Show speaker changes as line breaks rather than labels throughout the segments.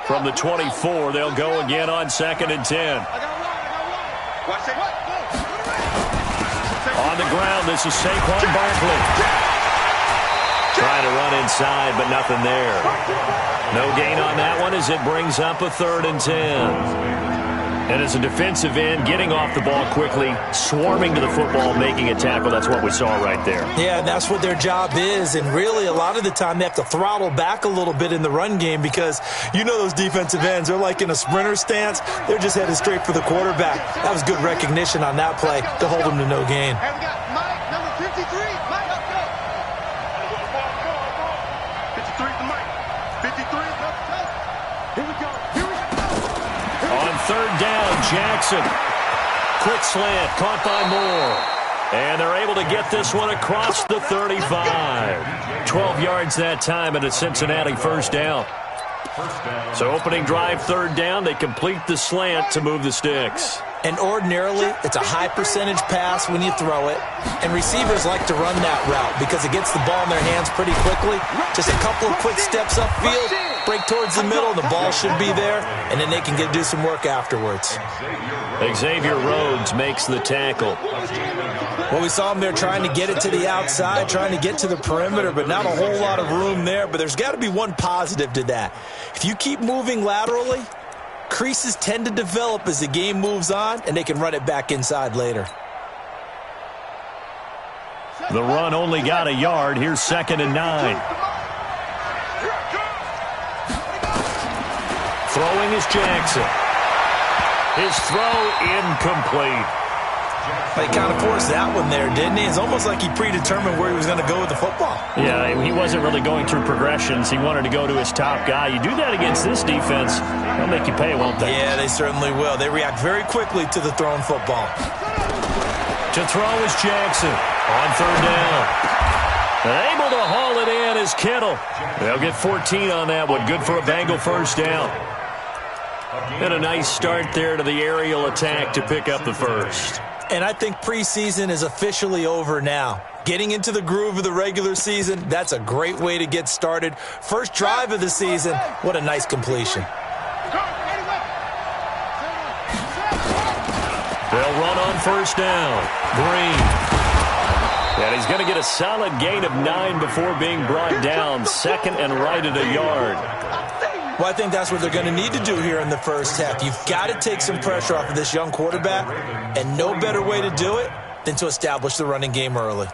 From the 24, they'll go again on 2nd and 10. On the ground, this is Saquon Barkley. Trying to run inside, but nothing there. No gain on that one as it brings up a 3rd and 10. And as a defensive end, getting off the ball quickly, swarming to the football, making a tackle, that's what we saw right there.
Yeah, and that's what their job is. And really, a lot of the time, they have to throttle back a little bit in the run game because you know those defensive ends, they're like in a sprinter stance. They're just headed straight for the quarterback. That was good recognition on that play to hold them to no gain.
And we got Mike, number 53. Mike, up go. 53 for Mike. 53. Here we go. Here we go.
On 3rd down, Jackson. Quick slant, caught by Moore. And they're able to get this one across the 35. 12 yards that time and a Cincinnati 1st down. So opening drive, 3rd down, they complete the slant to move the sticks.
And ordinarily, it's a high percentage pass when you throw it. And receivers like to run that route because it gets the ball in their hands pretty quickly. Just a couple of quick steps upfield, break towards the middle, the ball should be there, and then they can do some work afterwards.
Xavier Rhodes makes the tackle.
Well, we saw him there trying to get it to the outside, trying to get to the perimeter, but not a whole lot of room there. But there's got to be one positive to that. If you keep moving laterally, creases tend to develop as the game moves on, and they can run it back inside later.
The run only got a yard. Here's 2nd and 9. Throwing is Jackson. His throw incomplete.
He kind of forced that one there, didn't he? It's almost like he predetermined where he was going to go with the football.
Yeah, he wasn't really going through progressions. He wanted to go to his top guy. You do that against this defense, they'll make you pay, won't they?
Yeah, they certainly will. They react very quickly to the thrown football.
To throw is Jackson on 3rd down. Able to haul it in is Kittle. They'll get 14 on that one. Good for a Bengal 1st down. And a nice start there to the aerial attack to pick up the 1st.
And I think preseason is officially over now. Getting into the groove of the regular season, that's a great way to get started. First drive of the season, what a nice completion.
They'll run on 1st down. Green. And he's going to get a solid gain of 9 before being brought down. 2nd and right at a yard.
Well, I think that's what they're going to need to do here in the 1st half. You've got to take some pressure off of this young quarterback, and no better way to do it than to establish the running game early.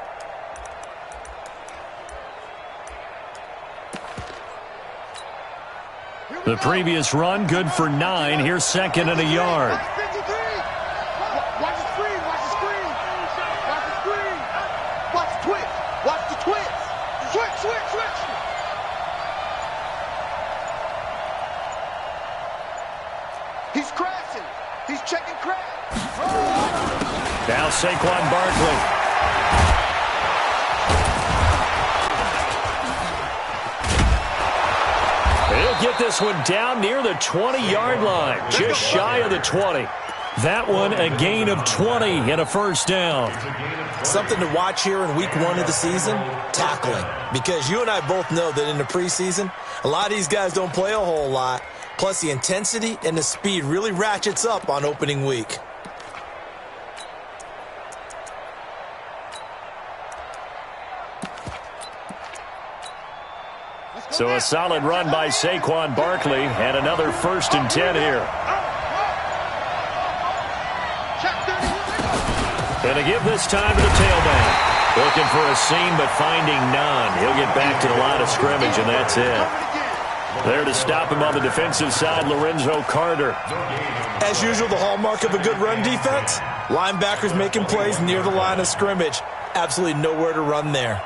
The previous run, good for 9. Here's 2nd and a yard.
Watch the screen. Watch the screen. Watch the screen. Watch the twitch. Watch the twitch. Switch. He's crashing. He's checking crash.
Now Saquon Barkley. He'll get this one down near the 20-yard line, just shy of the 20. That one a gain of 20 and a 1st down.
Something to watch here in week 1 of the season, tackling. Because you and I both know that in the preseason, a lot of these guys don't play a whole lot. Plus, the intensity and the speed really ratchets up on opening week.
So a solid run by Saquon Barkley and another 1st and 10 here. And to give this time to the tailback. Looking for a seam but finding none. He'll get back to the line of scrimmage and that's it. There to stop him on the defensive side, Lorenzo Carter.
As usual, the hallmark of a good run defense, linebackers making plays near the line of scrimmage. Absolutely nowhere to run there.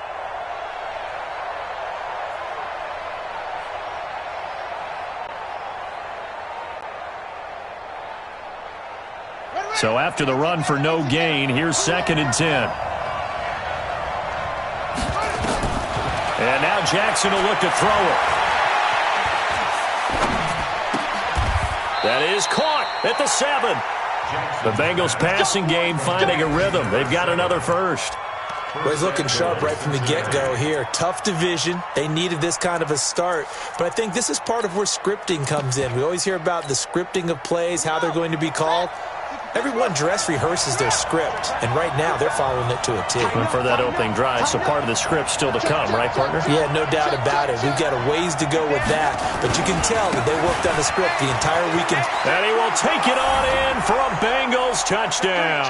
So after the run for no gain, here's 2nd and 10. And now Jackson will look to throw it. That is caught at the 7. The Bengals passing game finding a rhythm. They've got another 1st.
Well, he's looking sharp right from the get-go here. Tough division. They needed this kind of a start. But I think this is part of where scripting comes in. We always hear about the scripting of plays, how they're going to be called. Everyone dress rehearses their script, and right now they're following it to a T.
And for that opening drive, so part of the script still to come, right, partner?
Yeah, no doubt about it. We've got a ways to go with that, but you can tell that they worked on the script the entire weekend.
And he will take it on in for a Bengals touchdown.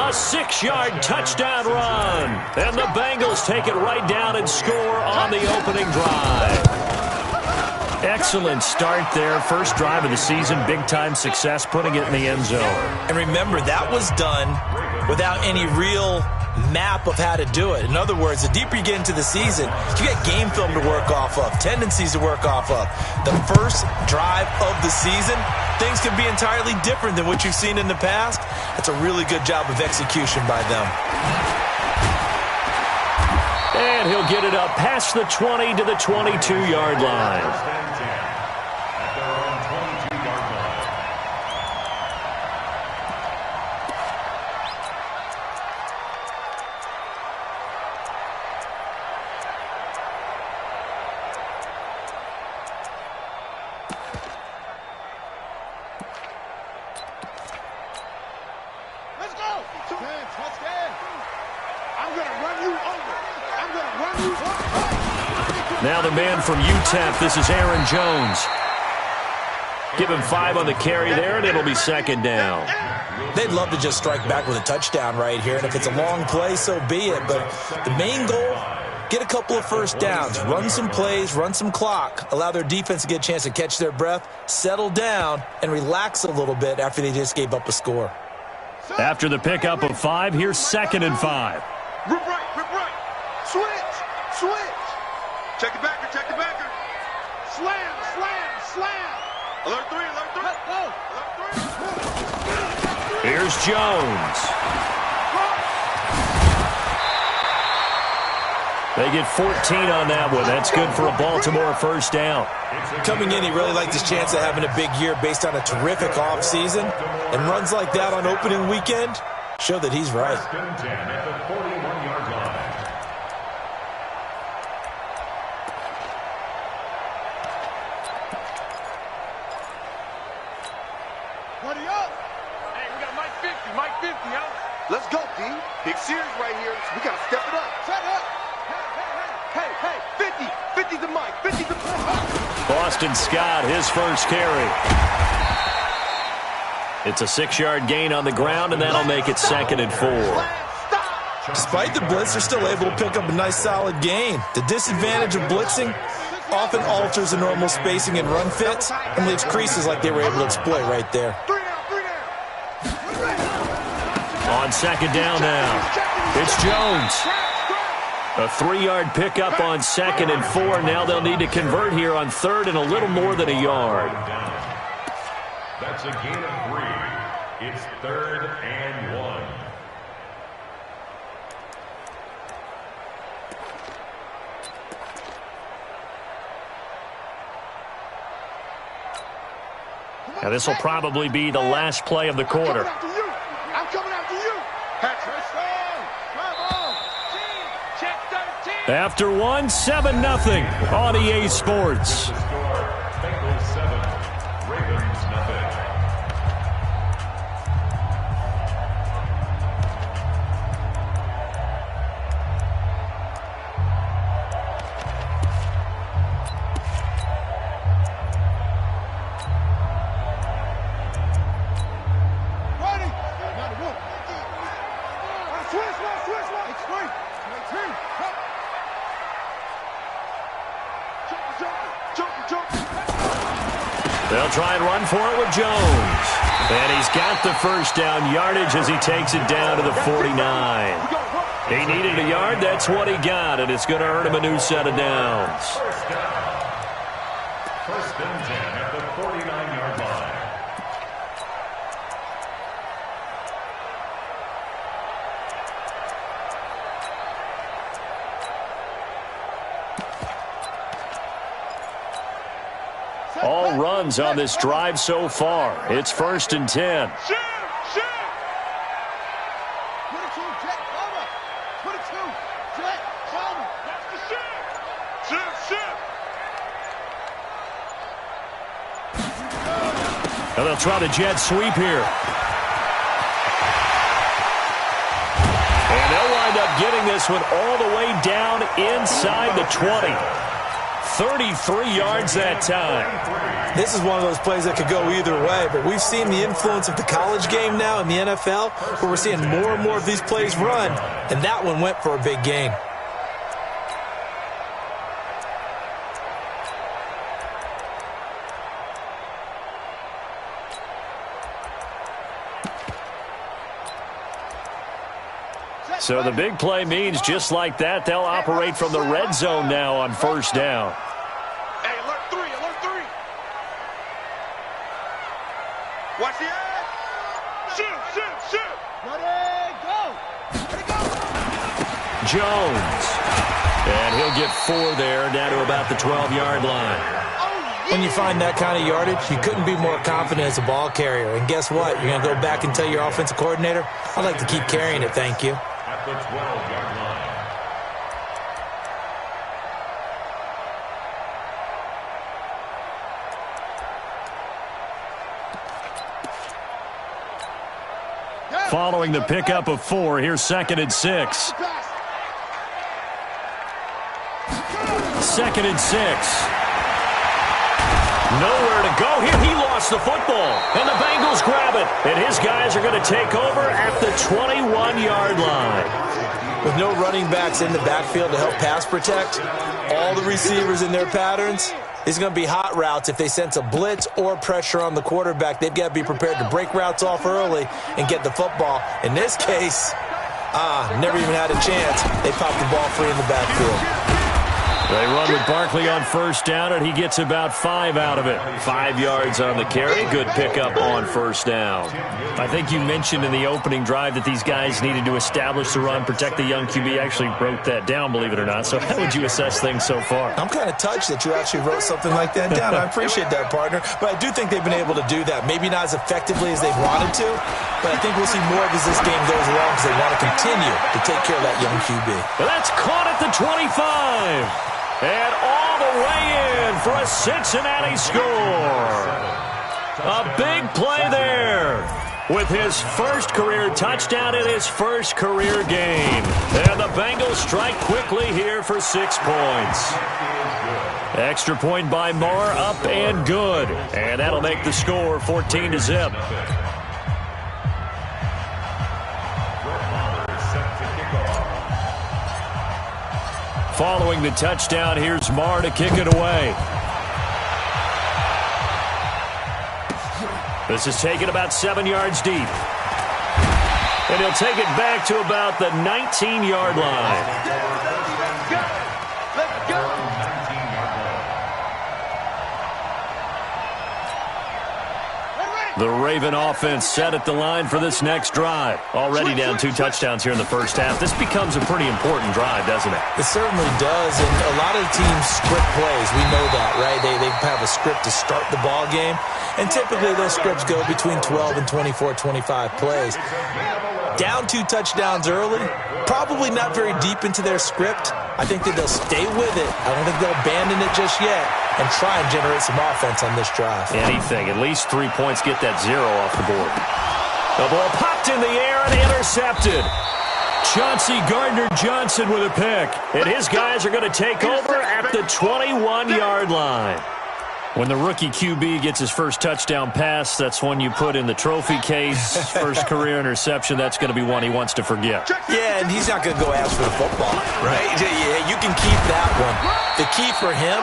A 6-yard touchdown run. And the Bengals take it right down and score on the opening drive. Excellent start there. First drive of the season. Big-time success, putting it in the end zone.
And remember, that was done without any real map of how to do it. In other words, the deeper you get into the season, you get game film to work off of, tendencies to work off of. The first drive of the season, things can be entirely different than what you've seen in the past. That's a really good job of execution by them.
And he'll get it up past the 20 to the 22-yard line. Now the man from UTEP, this is Aaron Jones. Give him 5 on the carry there, and it'll be second down.
They'd love to just strike back with a touchdown right here, and if it's a long play, so be it. But the main goal, get a couple of first downs, run some plays, run some clock, allow their defense to get a chance to catch their breath, settle down, and relax a little bit after they just gave up a score.
After the pickup of 5, here's 2nd and 5.
Rip right. Switch. Check the backer. Slam. Alert 3. Let's go. Alert 3.
Here's Jones. They get 14 on that one. That's good for a Baltimore first down.
Coming in, he really liked his chance of having a big year based on a terrific offseason. And runs like that on opening weekend show that he's right.
Let's go, D. Big series right here. We got to step it up. Set up. Hey, 50 to Mike. 50 to
Boston Scott, his first carry. It's a 6-yard gain on the ground, and that'll make it 2nd and 4.
Despite the blitz, they're still able to pick up a nice, solid gain. The disadvantage of blitzing often alters the normal spacing and run fits and leaves creases like they were able to exploit right there.
On second down now, it's Jones. A 3-yard pickup on 2nd and 4. Now they'll need to convert here on 3rd and a little more than a yard.
That's a gain of 3. It's 3rd and 1.
Now this will probably be the last play of the quarter.
I'm coming after you.
After 1, 7-0 on EA Sports.
Bengals 7, Ravens nothing.
They'll try and run for it with Jones. And he's got the first down yardage as he takes it down to the 49. He needed a yard. That's what he got, and it's going to earn him a new set of downs.
First and 10 at the 49-yard line.
All runs on this drive so far. It's 1st and 10. And they'll try the jet sweep here. And they'll wind up getting this one all the way down inside the 20. 33 yards that time.
This is one of those plays that could go either way, but we've seen the influence of the college game now in the NFL, where we're seeing more and more of these plays run, and that one went for a big gain.
So the big play means just like that, they'll operate from the red zone now on first down.
Hey, alert three, alert three. Watch the edge. Shoot, shoot, shoot. Ready, go. Ready, go.
Jones. And he'll get 4 there, down to about the 12-yard line.
When you find that kind of yardage, you couldn't be more confident as a ball carrier. And guess what? You're going to go back and tell your offensive coordinator, I'd like to keep carrying it, thank you.
At the 12-yard line.
Following the pickup of 4, here's 2nd and 6. 2nd and 6. Nowhere to go here. He lost the football. And the Bengals grab it. And his guys are going to take over at the 21-yard line.
With no running backs in the backfield to help pass protect, all the receivers in their patterns, it's going to be hot routes. If they sense a blitz or pressure on the quarterback, they've got to be prepared to break routes off early and get the football. In this case, never even had a chance. They popped the ball free in the backfield.
They run with Barkley on first down, and he gets about 5 out of it. 5 yards on the carry. Good pickup on first down. I think you mentioned in the opening drive that these guys needed to establish the run, protect the young QB. Actually wrote that down, believe it or not. So how would you assess things so far?
I'm kind of touched that you actually wrote something like that down. I appreciate that, partner. But I do think they've been able to do that. Maybe not as effectively as they've wanted to, but I think we'll see more of as this game goes along because they want to continue to take care of that young QB.
Well, that's caught at the 25. And all the way in for a Cincinnati score. A big play there with his first career touchdown in his first career game. And the Bengals strike quickly here for 6 points. Extra point by Moore, up and good. And that'll make the score 14-0. Following the touchdown, here's Marr to kick it away. This is taken about 7 yards deep. And he'll take it back to about the 19-yard line.
Let's go.
The Raven offense set at the line for this next drive. Already down 2 touchdowns here in the first half. This becomes a pretty important drive, doesn't it?
It certainly does, and a lot of the teams script plays. We know that, right? They have a script to start the ball game, and typically those scripts go between 12 and 24, 25 plays. Down 2 touchdowns early, probably not very deep into their script. I think that they'll stay with it. I don't think they'll abandon it just yet and try and generate some offense on this drive.
Anything. At least 3 points, get that 0 off the board. The ball popped in the air and intercepted. Chauncey Gardner-Johnson with a pick. And his guys are going to take over at the 21-yard line. When the rookie QB gets his first touchdown pass, that's one you put in the trophy case. First career interception, that's going to be one he wants to forget.
Yeah, and he's not going to go ask for the football, right? Yeah, you can keep that one. The key for him,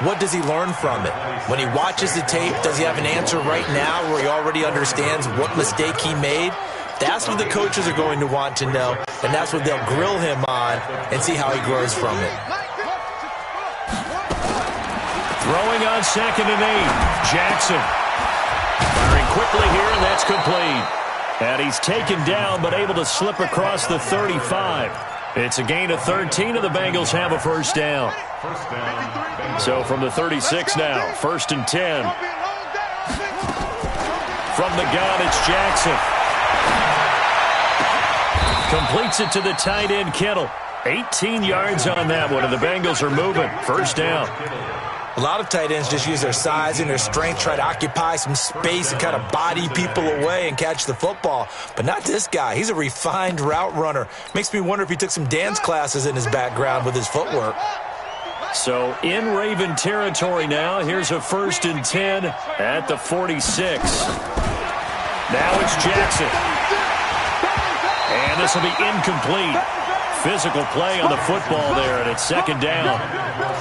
what does he learn from it? When he watches the tape, does he have an answer right now where he already understands what mistake he made? That's what the coaches are going to want to know, and that's what they'll grill him on and see how he grows from it.
Throwing on 2nd and 8. Jackson. Firing quickly here, and that's complete. And he's taken down, but able to slip across the 35. It's a gain of 13, and the Bengals have a first down. So from the 36 now, 1st and 10. From the gun, it's Jackson. Completes it to the tight end, Kittle. 18 yards on that one, and the Bengals are moving. First down.
A lot of tight ends just use their size and their strength, try to occupy some space and kind of body people away and catch the football. But not this guy. He's a refined route runner. Makes me wonder if he took some dance classes in his background with his footwork.
So in Raven territory now. Here's a 1st and 10 at the 46. Now it's Jackson. And this will be incomplete. Physical play on the football there, and it's 2nd down.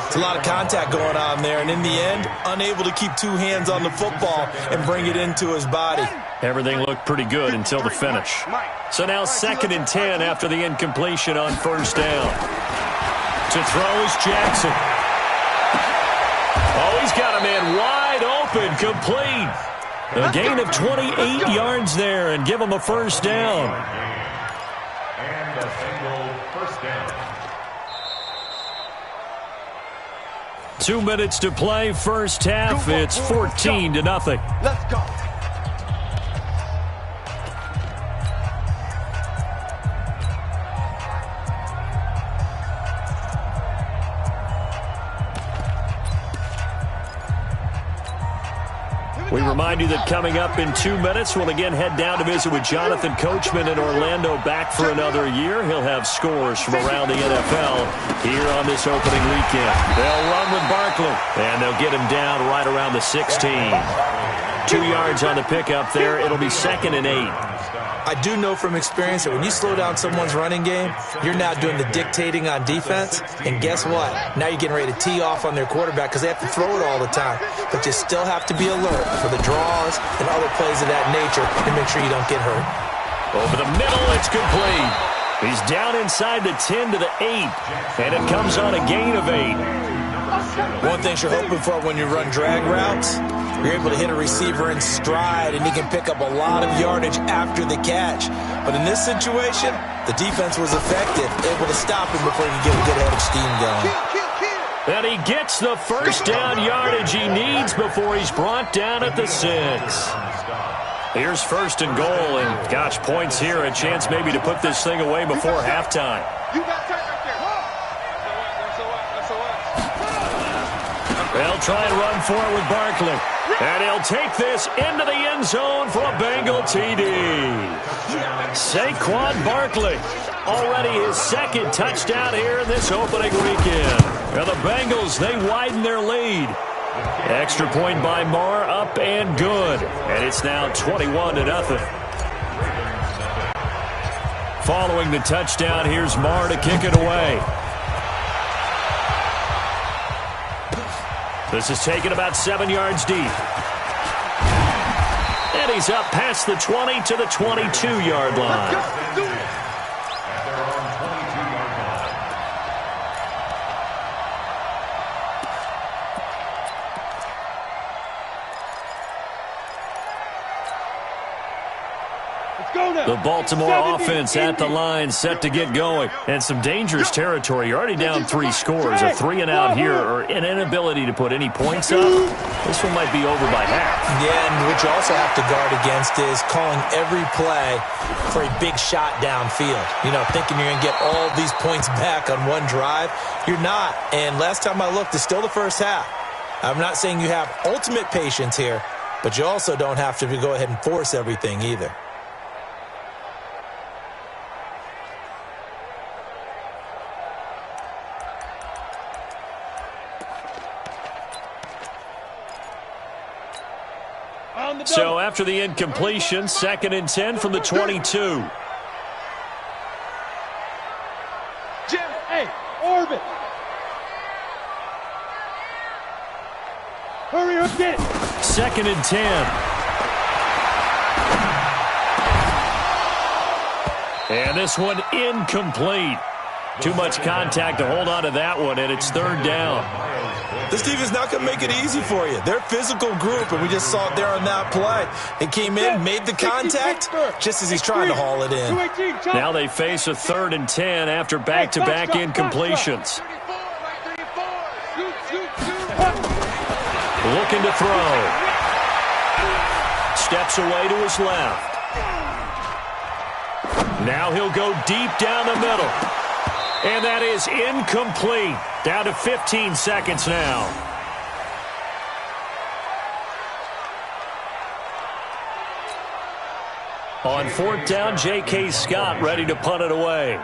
It's a lot of contact going on there, and in the end, unable to keep 2 hands on the football and bring it into his body.
Everything looked pretty good until the finish. So now 2nd and 10 after the incompletion on 1st down. To throw is Jackson. Oh, he's got a man wide open, complete. A gain of 28 yards there, and give him a 1st down.
And a single 1st down.
2 minutes to play, first half. It's 14-0.
Let's go.
We remind you that coming up in 2 minutes, we'll again head down to visit with Jonathan Coachman in Orlando, back for another year. He'll have scores from around the NFL here on this opening weekend. They'll run with Barkley, and they'll get him down right around the 16. 2 yards on the pickup there. It'll be 2nd and 8.
I do know from experience that when you slow down someone's running game, you're now doing the dictating on defense. And guess what? Now you're getting ready to tee off on their quarterback because they have to throw it all the time. But you still have to be alert for the draws and other plays of that nature and make sure you don't get hurt.
Over the middle, it's complete. He's down inside the 10 to the 8, and it comes on a gain of 8.
One thing you're hoping for when you run drag routes, you're able to hit a receiver in stride, and he can pick up a lot of yardage after the catch. But in this situation, the defense was effective, able to stop him before he could get a good head of steam going.
And he gets the 1st down yardage he needs before he's brought down at the 6. Here's 1st and goal, and gosh, points here, a chance maybe to put this thing away before halftime.
You got tight right there.
They'll try and run for it with Barkley. And he'll take this into the end zone for a Bengal TD. Saquon Barkley, already his 2nd touchdown here in this opening weekend. And the Bengals, they widen their lead. Extra point by Marr, up and good. And it's now 21-0. Following the touchdown, here's Marr to kick it away. This is taken about 7 yards deep. And he's up past the 20 to the 22-yard line. The Baltimore offense at the line, set to get going. And some dangerous territory. You're already down 3 scores. A 3-and-out here, or an inability to put any points up. This one might be over by half.
Yeah, and what you also have to guard against is calling every play for a big shot downfield. You know, thinking you're going to get all these points back on one drive. You're not. And last time I looked, it's still the first half. I'm not saying you have ultimate patience here, but you also don't have to go ahead and force everything either.
So after the incompletion, 2nd and 10 from the 22.
Jim, hey, orbit. Hurry up, get it.
2nd and 10. And this one incomplete. Too much contact to hold on to that one, and it's 3rd down.
This defense is not going to make it easy for you. They're a physical group, and we just saw it there on that play. They came in, made the contact, just as he's trying to haul it in.
Now they face a 3rd and 10 after back-to-back incompletions. Looking to throw. Steps away to his left. Now he'll go deep down the middle. And that is incomplete. Down to 15 seconds now. On fourth down, J.K. Scott ready to punt it away.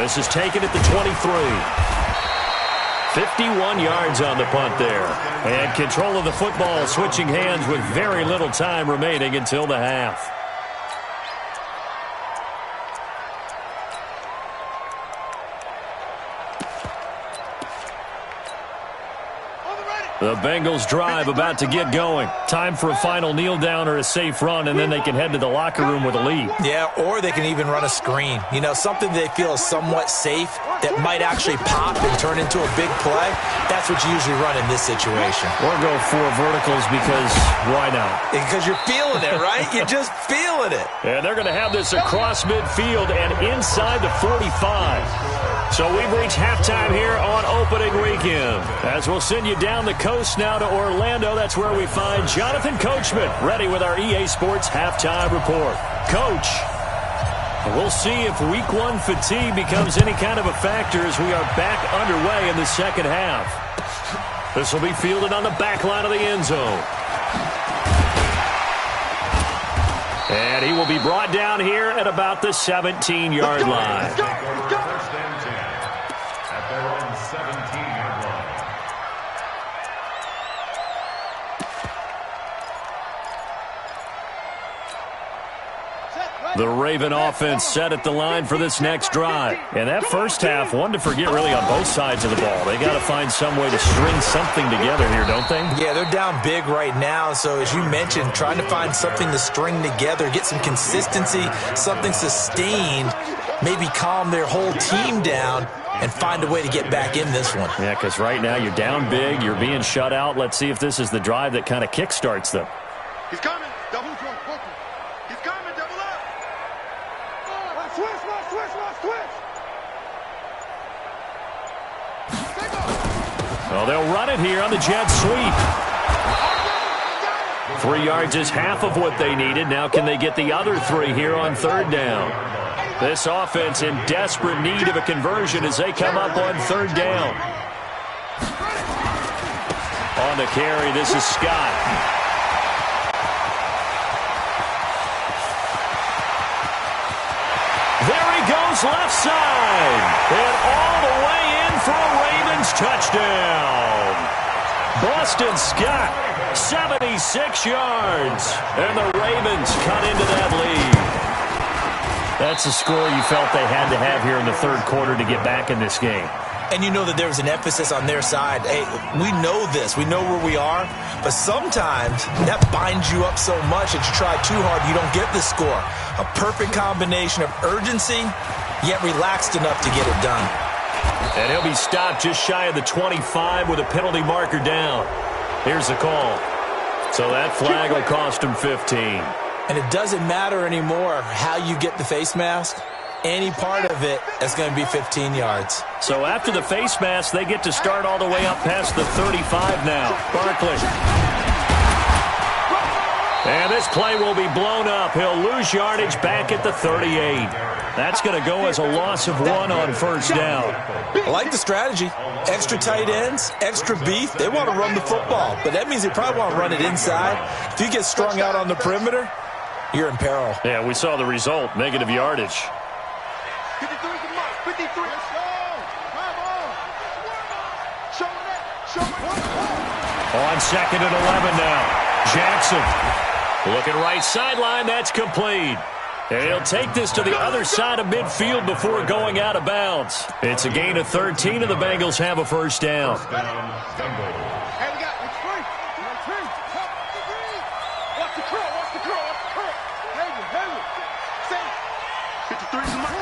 This is taken at the 23. 51 yards on the punt there. And control of the football switching hands with very little time remaining until the half. The Bengals drive about to get going. Time for a final kneel down or a safe run, and then they can head to the locker room with a lead.
Yeah, or they can even run a screen. You know, something they feel is somewhat safe that might actually pop and turn into a big play. That's what you usually run in this situation.
Or go for verticals because why not?
Because you're feeling it, right? You're just feeling it.
And they're going to have this across midfield and inside the 45. So we've reached halftime here on opening weekend. As we'll send you down the coast now to Orlando, that's where we find Jonathan Coachman ready with our EA Sports halftime report. Coach, we'll see if week one fatigue becomes any kind of a factor as we are back underway in the second half. This will be fielded on the back line of the end zone. And he will be brought down here at about the 17-yard line.
First and 10 at their own 17-yard line.
The Raven offense set at the line for this next drive. And that first half, one to forget really on both sides of the ball. They got to find some way to string something together here, don't they?
Yeah, they're down big right now. So as you mentioned, trying to find something to string together, get some consistency, something sustained, maybe calm their whole team down and find a way to get back in this one.
Yeah, because right now you're down big, you're being shut out. Let's see if this is the drive that kind of kickstarts them.
He's coming. Double jump. He's coming. Double up. Switch.
Well, they'll run it here on the jet sweep. 3 yards is half of what they needed. Now can they get the other 3 here on third down? This offense in desperate need of a conversion as they come up on third down. On the carry, this is Scott. There he goes left side. And all the way in for a Ravens touchdown. Boston Scott, 76 yards. And the Ravens cut into that lead. That's a score you felt they had to have here in the third quarter to get back in this game.
And you know that there was an emphasis on their side. Hey, we know this. We know where we are. But sometimes that binds you up so much that you try too hard, you don't get the score. A perfect combination of urgency, yet relaxed enough to get it done.
And he'll be stopped just shy of the 25 with a penalty marker down. Here's the call. So that flag will cost him 15.
And it doesn't matter anymore how you get the face mask. Any part of it is going to be 15 yards.
So after the face mask, they get to start all the way up past the 35 now. Barkley. And this play will be blown up. He'll lose yardage back at the 38. That's going to go as a loss of 1 on first down.
I like the strategy. Extra tight ends, extra beef. They want to run the football, but that means they probably want to run it inside. If you get strung out on the perimeter, you're in peril.
Yeah, we saw the result. Negative yardage.
53 is the mark. 53. Let's go. Come on. Show it.
On second and 11 now. Jackson. Looking right sideline. That's complete. And he'll take this to the other side of midfield before going out of bounds. It's a gain of 13, and the Bengals have a first down.
Hey, we got it's free. Watch the curl. Heavy. 53 is the mark.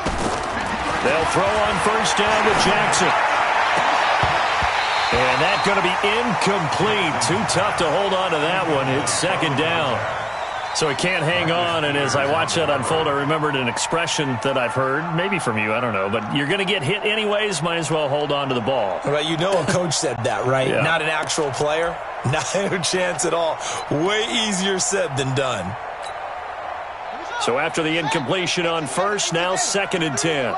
They'll throw on first down with Jackson. And that's going to be incomplete. Too tough to hold on to that one. It's second down. So he can't hang on, and as I watch that unfold, I remembered an expression that I've heard, maybe from you, I don't know, but you're going to get hit anyways, might as well hold on to the ball.
Well, you know a coach said that, right?
Yeah.
Not an actual player. Not a chance at all. Way easier said than done.
So after the incompletion on first, now 2nd and 10.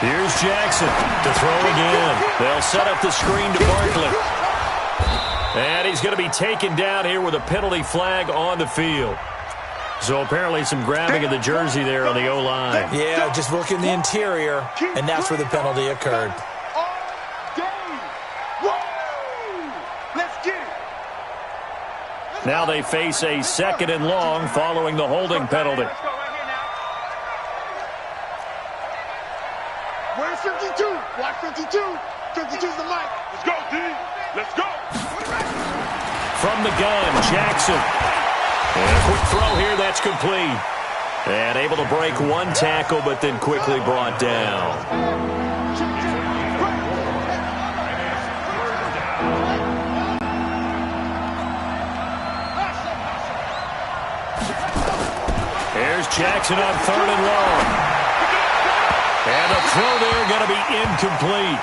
Here's Jackson to throw again. They'll set up the screen to Barkley. And he's going to be taken down here with a penalty flag on the field. So apparently some grabbing of the jersey there on the O-line.
Yeah, just look in the interior, and that's where the penalty occurred.
Now they face a 2nd and long following the holding penalty.
Where's 52? Watch 52. 52's the mic. Let's go, D. Let's go.
From the gun, Jackson. And a quick throw here, that's complete. And able to break one tackle, but then quickly brought down. Here's Jackson on 3rd and long. And the throw there going to be incomplete.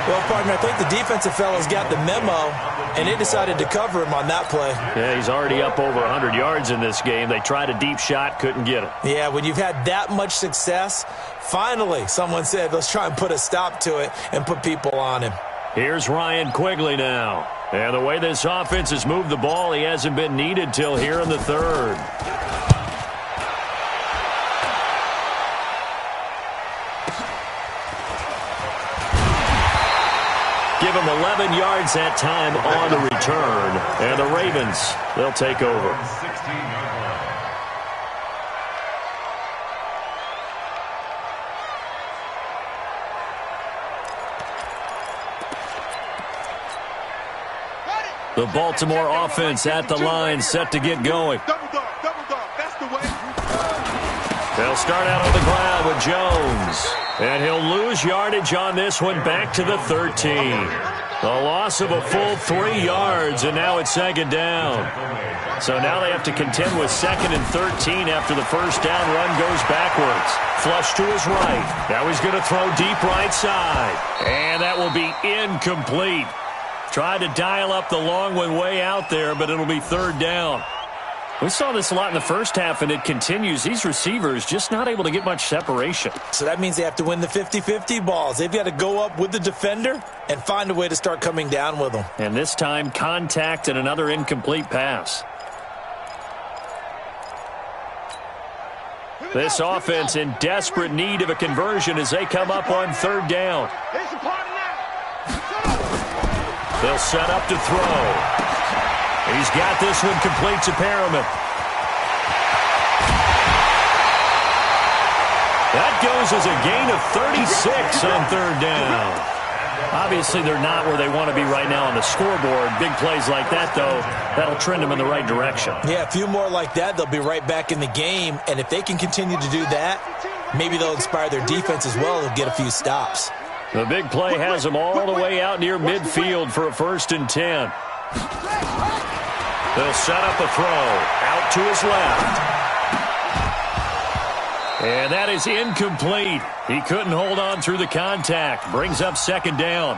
Well, partner, I think the defensive fellas got the memo, and they decided to cover him on that play.
Yeah, he's already up over 100 yards in this game. They tried a deep shot, couldn't get it.
Yeah, when you've had that much success, finally someone said, let's try and put a stop to it and put people on him.
Here's Ryan Quigley now. And the way this offense has moved the ball, he hasn't been needed till here in the 3rd. Give him 11 yards that time on the return. And the Ravens, they'll take over. The Baltimore offense at the line, set to get going.
Double dog. That's the way.
They'll start out on the ground with Jones. And he'll lose yardage on this one, back to the 13. A loss of a full 3 yards, and now it's 2nd down. So now they have to contend with 2nd and 13 after the first down run goes backwards. Flush to his right. Now he's going to throw deep right side. And that will be incomplete. Tried to dial up the long one way out there, but it'll be 3rd down. We saw this a lot in the first half, and it continues. These receivers just not able to get much separation.
So that means they have to win the 50-50 balls. They've got to go up with the defender and find a way to start coming down with them.
And this time, contact and another incomplete pass. This offense in desperate need of a conversion as they come up on 3rd down. They'll set up to throw. He's got this one complete to Perriman. That goes as a gain of 36 on 3rd down. Obviously, they're not where they want to be right now on the scoreboard. Big plays like that, though, that'll trend them in the right direction.
Yeah, a few more like that, they'll be right back in the game. And if they can continue to do that, maybe they'll inspire their defense as well. They'll get a few stops.
The big play has them all the way out near midfield for a 1st and 10. They'll set up a throw out to his left. And that is incomplete. He couldn't hold on through the contact. Brings up 2nd down.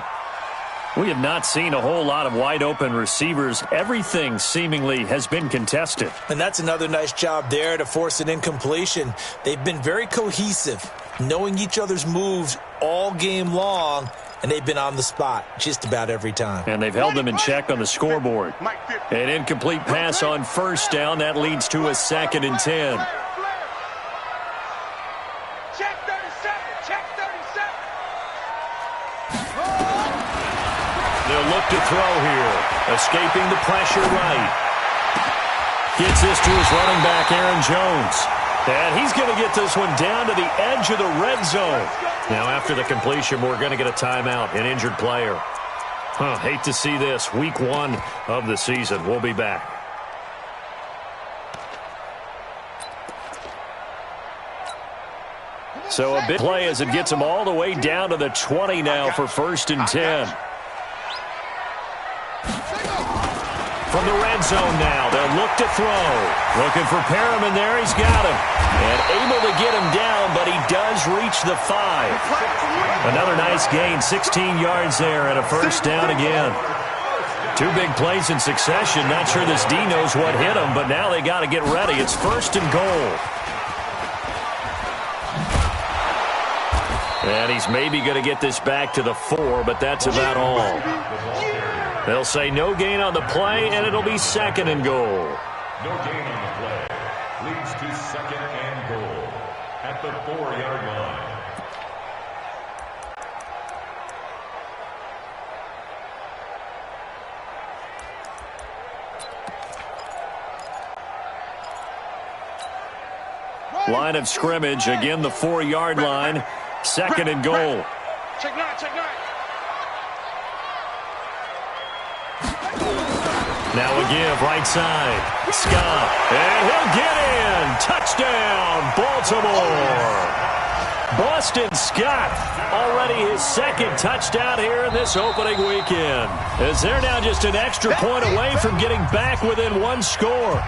We have not seen a whole lot of wide open receivers. Everything seemingly has been contested.
And that's another nice job there to force an incompletion. They've been very cohesive, knowing each other's moves all game long, and they've been on the spot just about every time.
And they've held them in check on the scoreboard. An incomplete pass on 1st down. That leads to a 2nd and 10.
Check 37. Check 37.
They'll look to throw here. Escaping the pressure right. Gets this to his running back, Aaron Jones. And he's going to get this one down to the edge of the red zone. Now, after the completion, we're going to get a timeout, an injured player. Hate to see this. Week 1 of the season. We'll be back. So a big play as it gets them all the way down to the 20 now for 1st and 10. from the red zone now. They'll look to throw. Looking for Perriman there. He's got him. And able to get him down, but he does reach the 5. Another nice gain, 16 yards there, and a first down again. 2 big plays in succession. Not sure this D knows what hit him, but now they got to get ready. It's first and goal. And he's maybe going to get this back to the 4, but that's about all. They'll say no gain on the play, and it'll be second and goal.
No gain on the play. Leads to second and goal at the 4-yard line.
Line of scrimmage, again the 4-yard line. Second and goal.
Check 9, check 9.
Now a give, right side. Scott, and he'll get in. Touchdown, Baltimore. Boston Scott, already his second touchdown here in this opening weekend. As they're now just an extra point away from getting back within 1 score.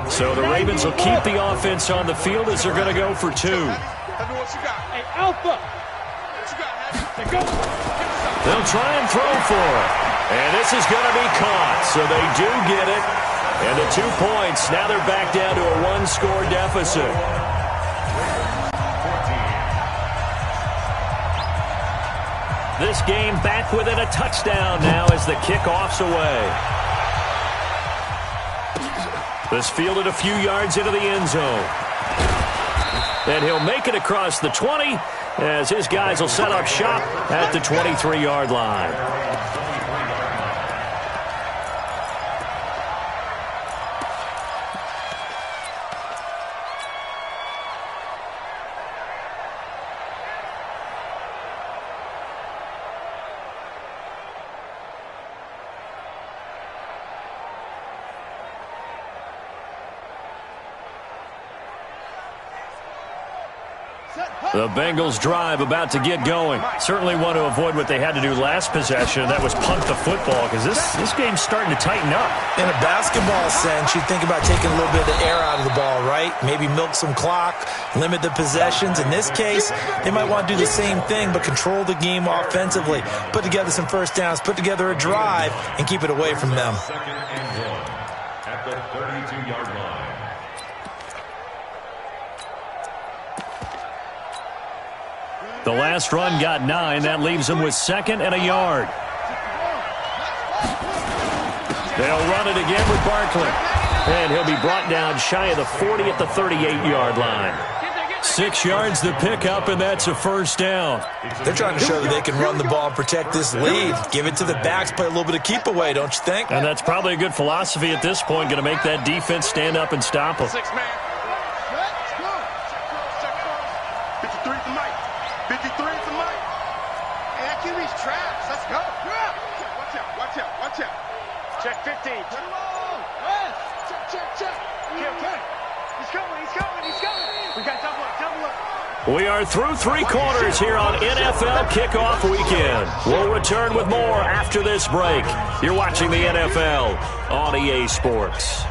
So the Ravens will keep the offense on the field as they're going to go for 2.
Hey, Alpha.
They'll try and throw for it. And this is going to be caught. So they do get it. And the 2 points. Now they're back down to a 1-score deficit. This game back within a touchdown now as the kickoff's away. This fielded a few yards into the end zone. And he'll make it across the 20 as his guys will set up shop at the 23-yard line. The Bengals drive about to get going. Certainly want to avoid what they had to do last possession, and that was punt the football, because this game's starting to tighten up.
In a basketball sense, you think about taking a little bit of the air out of the ball, right? Maybe milk some clock, limit the possessions. In this case, they might want to do the same thing, but control the game offensively. Put together some first downs, put together a drive, and keep it away from them.
Second and 1 at the 32-yard line.
The last run got 9. That leaves them with 2nd and a yard. They'll run it again with Barkley. And he'll be brought down shy of the 40 at the 38-yard line. 6 yards the pickup, and that's a first down.
They're trying to show that they can run the ball and protect this lead. Give it to the backs, play a little bit of keep away, don't you think?
And that's probably a good philosophy at this point, going to make that defense stand up and stop them.
6 man. 53 to Mike. 53 to Mike. Hey, that QB's trash. Let's go. Watch out, watch out, watch out. Check 15. Check. Okay. He's coming. We got double up.
We are through 3 quarters here on NFL Kickoff Weekend. We'll return with more after this break. You're watching the NFL on EA Sports.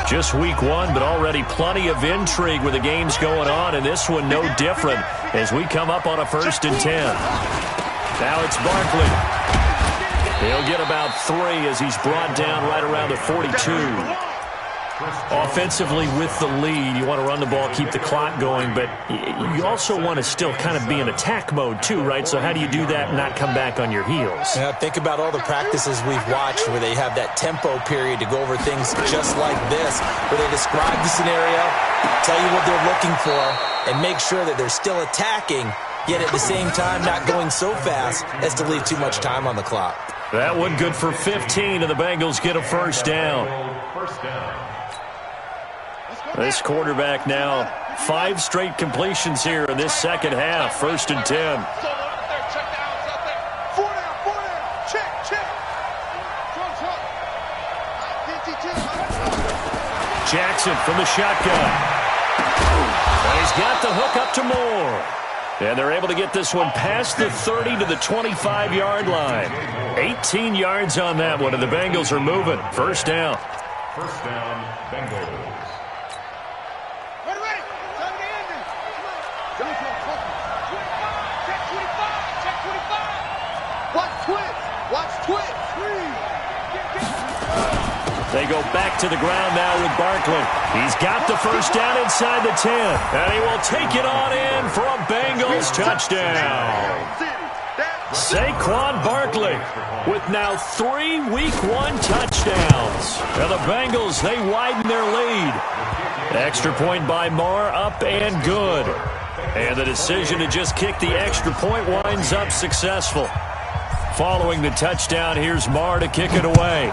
Just week 1, but already plenty of intrigue with the games going on, and this one no different as we come up on a 1st and 10. Now it's Barkley. He'll get about 3 as he's brought down right around the 42. Offensively with the lead, you want to run the ball, keep the clock going, but you also want to still kind of be in attack mode too, right? So how do you do that and not come back on your heels?
Yeah, think about all the practices we've watched where they have that tempo period to go over things just like this, where they describe the scenario, tell you what they're looking for, and make sure that they're still attacking, yet at the same time not going so fast as to leave too much time on the clock.
That one good for 15, and the Bengals get a first down.
First down.
This quarterback now, 5 straight completions here in this second half. 1st and 10. Jackson from the shotgun. And he's got the hook up to Moore. And they're able to get this one past the 30 to the 25-yard line. 18 yards on that one, and the Bengals are moving. First down.
First down, Bengals.
Ready. Time to end it. Check 25. Check 25. Watch twist. Watch twist.
They go back to the ground now with Barkley. He's got the first down inside the 10. And he will take it on in for a Bengals touchdown. Saquon Barkley with now 3 Week 1 touchdowns. And the Bengals, they widen their lead. Extra point by Moore, up and good. And the decision to just kick the extra point winds up successful. Following the touchdown, here's Moore to kick it away.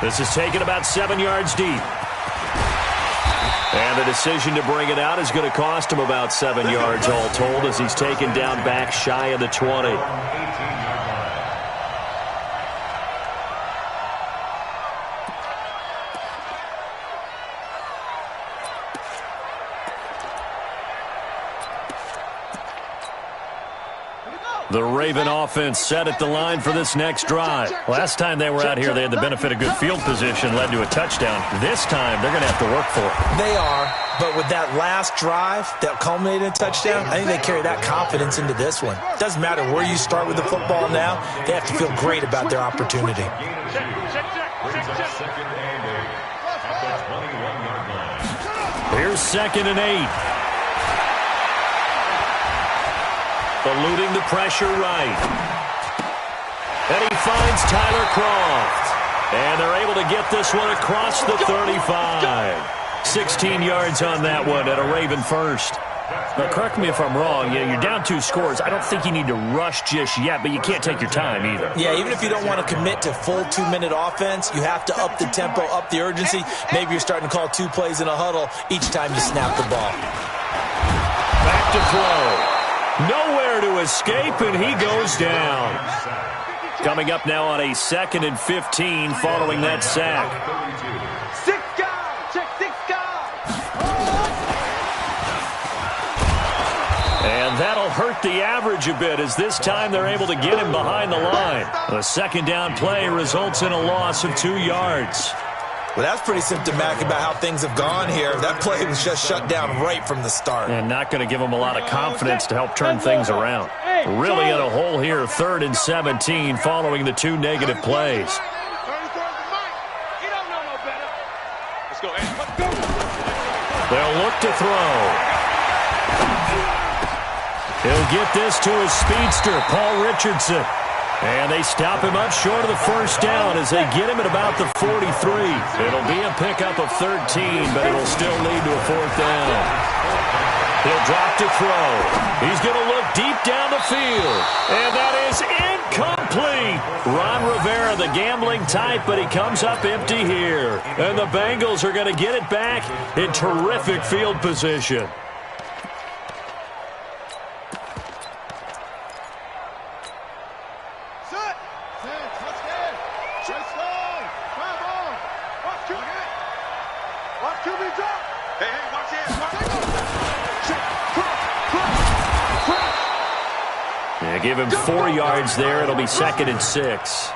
This is taken about 7 yards deep. And the decision to bring it out is going to cost him about 7 yards all told as he's taken down back shy of the 20. The Raven offense set at the line for this next drive. Last time they were out here, they had the benefit of good field position, led to a touchdown. This time, they're going to have to work for it.
They are, but with that last drive that culminated in a touchdown, I think they carry that confidence into this one. Doesn't matter where you start with the football now, they have to feel great about their opportunity.
Here's 2nd and 8. Eluding the pressure right. And he finds Tyler Croft. And they're able to get this one across the 35. 16 yards on that one at a Raven first. Now, correct me if I'm wrong. You're down 2 scores. I don't think you need to rush just yet, but you can't take your time either.
Yeah, even if you don't want to commit to full 2-minute offense, you have to up the tempo, up the urgency. Maybe you're starting to call 2 plays in a huddle each time you snap the ball.
Back to throw. Nowhere to escape, and he goes down. Coming up now on a 2nd and 15 following that sack.
6 guys. Check 6 guys.
And that'll hurt the average a bit as this time they're able to get him behind the line. The 2nd down play results in a loss of 2 yards.
Well, that's pretty symptomatic about how things have gone here. That play was just shut down right from the start.
And not going to give them a lot of confidence to help turn things around. Really in a hole here, 3rd and 17 following the 2 negative plays. They'll look to throw. He'll get this to his speedster, Paul Richardson. And they stop him up short of the first down as they get him at about the 43. It'll be a pickup of 13, but it'll still lead to a 4th down. He'll drop to throw. He's going to look deep down the field. And that is incomplete. Ron Rivera, the gambling type, but he comes up empty here. And the Bengals are going to get it back in terrific field position. Give him 4 yards there. It'll be 2nd and 6.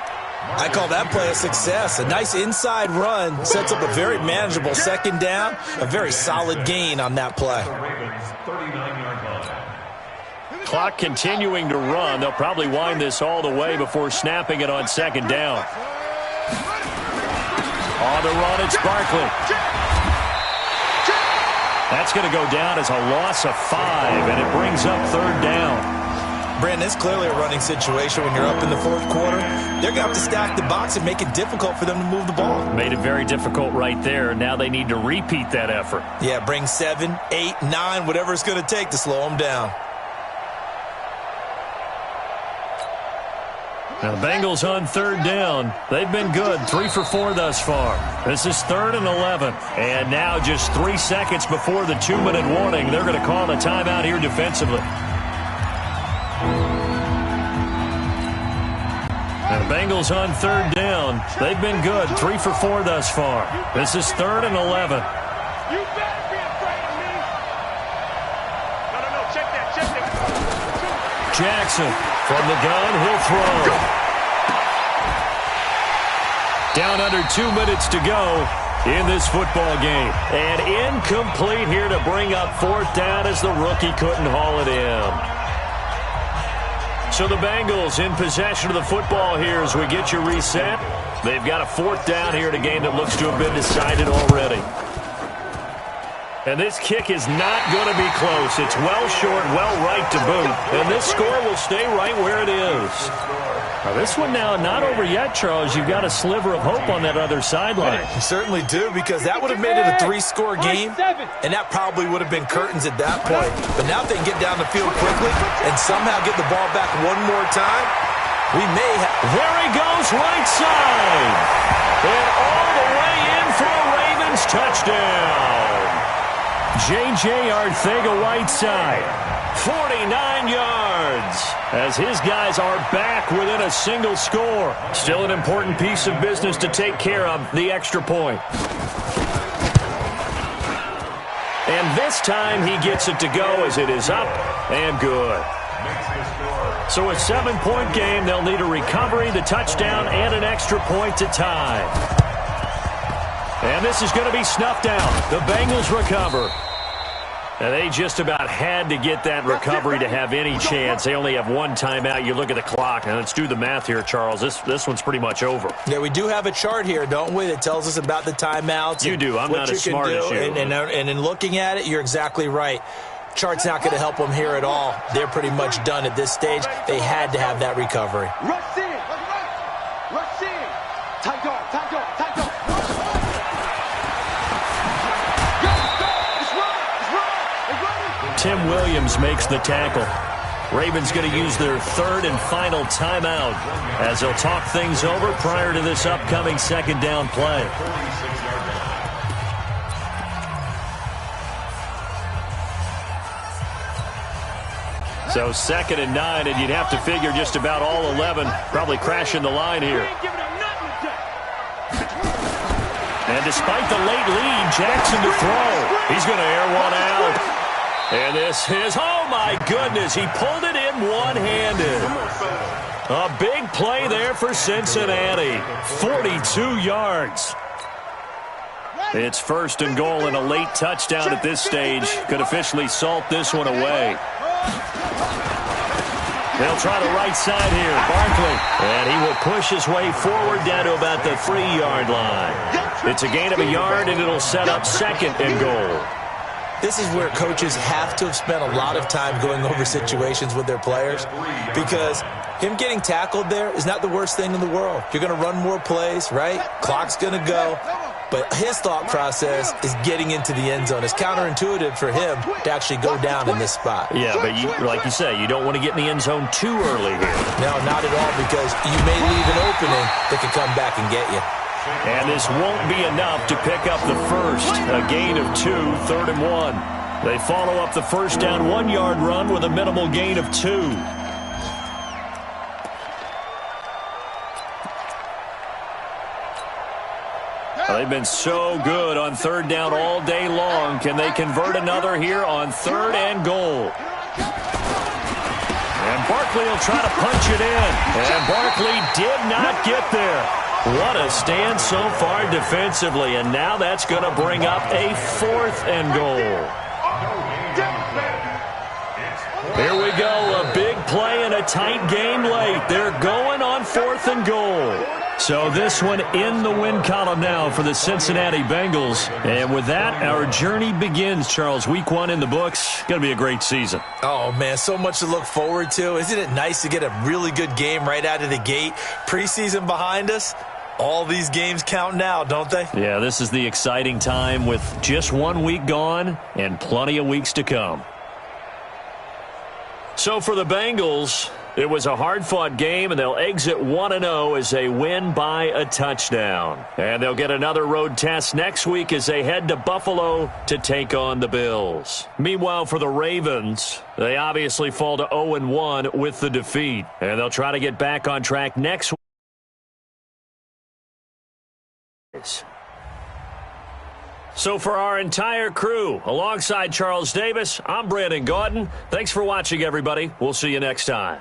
I call that play a success. A nice inside run sets up a very manageable 2nd down. A very solid gain on that play.
Clock continuing to run. They'll probably wind this all the way before snapping it on 2nd down. On the run, it's Barkley. That's going to go down as a loss of 5, and it brings up 3rd down.
Brandon, it's clearly a running situation when you're up in the 4th quarter. They're going to have to stack the box and make it difficult for them to move the ball.
Made it very difficult right there. Now they need to repeat that effort.
Yeah, bring 7, 8, 9, whatever it's going to take to slow them down.
Now the Bengals on 3rd down. They've been good, 3 for 4 thus far. This is 3rd and 11. And now just 3 seconds before the 2-minute warning, they're going to call a timeout here defensively. And the Bengals on third down. They've been good, 3 for 4 thus far. This is 3rd and 11.
You better be afraid of me. No, check that.
Jackson from the gun, he'll throw. Down under 2 minutes to go in this football game. And incomplete here to bring up 4th down as the rookie couldn't haul it in. So the Bengals in possession of the football here as we get you reset. They've got a 4th down here in a game that looks to have been decided already. And this kick is not going to be close. It's well short, well right to boot. And this score will stay right where it is. Now this one now not over yet, Charles. You've got a sliver of hope on that other sideline.
You certainly do, because that would have made it a 3-score game, and that probably would have been curtains at that point. But now if they can get down the field quickly and somehow get the ball back one more time, we may have...
There he goes, right side. And all the way in for a Ravens touchdown. J.J. Arcega-Whiteside, 49 yards, as his guys are back within a single score. Still an important piece of business to take care of, the extra point. And this time he gets it to go as it is up and good. So a 7-point game, they'll need a recovery, the touchdown, and an extra point to tie. And this is going to be snuffed out. The Bengals recover. And they just about had to get that recovery to have any chance. They only have one timeout. You look at the clock. Now let's do the math here, Charles. This one's pretty much over.
Yeah, we do have a chart here, don't we, that tells us about the timeouts.
You do. I'm not as smart as you.
And in looking at it, you're exactly right. Chart's not going to help them here at all. They're pretty much done at this stage. They had to have that recovery.
Rush in. Tight guard.
Tim Williams makes the tackle. Ravens going to use their 3rd and final timeout as they'll talk things over prior to this upcoming 2nd down play. So 2nd and 9, and you'd have to figure just about all 11 probably crashing the line here. And despite the late lead, Jackson to throw. He's going to air one out. And this is, oh my goodness, he pulled it in one-handed. A big play there for Cincinnati. 42 yards. It's 1st and goal, and a late touchdown at this stage could officially salt this one away. They'll try the right side here, Barkley. And he will push his way forward down to about the 3-yard line. It's a gain of a yard, and it'll set up 2nd and goal.
This is where coaches have to have spent a lot of time going over situations with their players, because him getting tackled there is not the worst thing in the world. You're going to run more plays, right? Clock's going to go. But his thought process is getting into the end zone. It's counterintuitive for him to actually go down in this spot.
Yeah, but like you say, you don't want to get in the end zone too early here.
No, not at all, because you may leave an opening that could come back and get you.
And this won't be enough to pick up the first. A gain of 2, 3rd and 1. They follow up the first down 1-yard run with a minimal gain of 2. They've been so good on 3rd down all day long. Can they convert another here on 3rd and goal? And Barkley will try to punch it in. And Barkley did not get there. What a stand so far defensively, and now that's going to bring up a 4th and goal. Here we go, a big play and a tight game late. They're going on 4th and goal. So this one in the win column now for the Cincinnati Bengals. And with that, our journey begins, Charles. Week 1 in the books. Going to be a great season.
Oh, man, so much to look forward to. Isn't it nice to get a really good game right out of the gate? Preseason behind us. All these games count now, don't they?
Yeah, this is the exciting time with just 1 week gone and plenty of weeks to come. So for the Bengals, it was a hard-fought game, and they'll exit 1-0 as they win by a touchdown. And they'll get another road test next week as they head to Buffalo to take on the Bills. Meanwhile, for the Ravens, they obviously fall to 0-1 with the defeat. And they'll try to get back on track next week. So for our entire crew, alongside Charles Davis, I'm Brandon Gaudin. Thanks for watching, everybody. We'll see you next time.